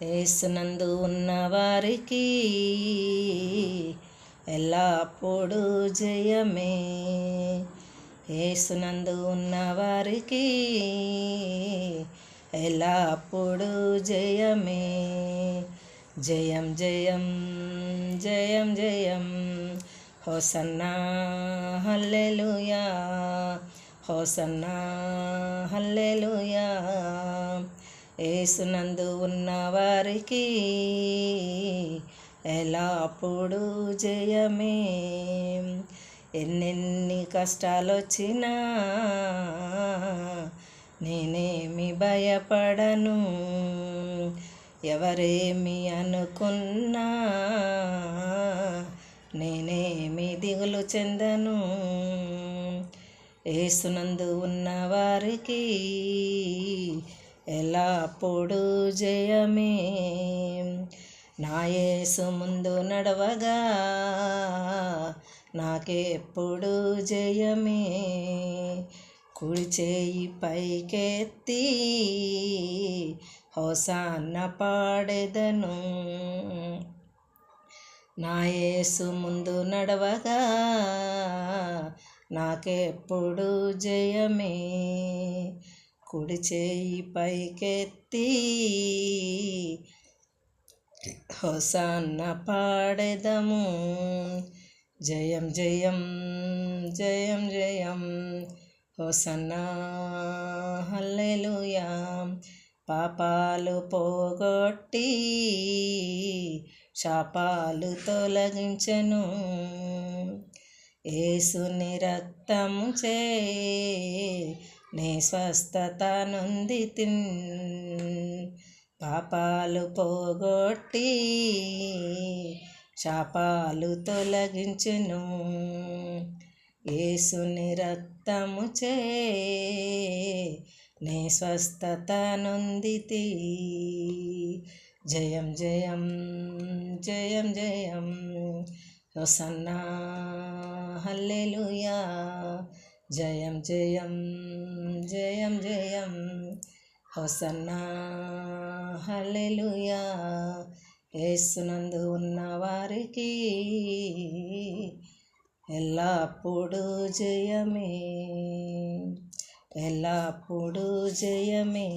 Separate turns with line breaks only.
యేసునందు ఉన్న వారికి ఎల్లప్పుడూ జయమే. యేసునందు ఉన్న వారికి ఎల్లప్పుడూ జయమే. జయం జయం జయం జయం హోసన్నా హల్లెలూయా, హోసన్నా హల్లెలూయా. యేసునందు ఉన్న వారికి ఎల్లప్పుడూ జయమే. ఎన్నెన్ని కష్టాలు వచ్చినా నేనేమి భయపడను, ఎవరేమి అనుకున్నా నేనేమి దిగులు చెందను. యేసునందు ఉన్న వారికి ఎల్లప్పుడూ జయమే. నా యేసు ముందు నడవగా నాకెప్పుడు జయమే. కుడి చేయి పైకెత్తి హోసన్నా పాడెదను. నా యేసు ముందు నడవగా నాకెప్పుడు జయమే. కుడి చేయి పైకెత్తి హోసన్నా పాడెదము. జయం జయం జయం జయం హోసన్నా హల్లెలూయా. పాపాలు పోగొట్టి శాపాలు తొలగించెను. యేసుని రక్తముచే నే స్వస్థత నొందితిన్. పాపాలు పోగొట్టి శాపాలు తొలగించెను. యేసుని రక్తముచే నే స్వస్థత నొందితి. జయం జయం జయం జయం హోసన్నా హల్లెలూయా. జయం జయం జయం జయం హోసన్నా హల్లెలూయా. యేసునందు ఉన్న వారికి ఎల్లప్పుడూ జయమే. ఎల్లప్పుడూ జయమే.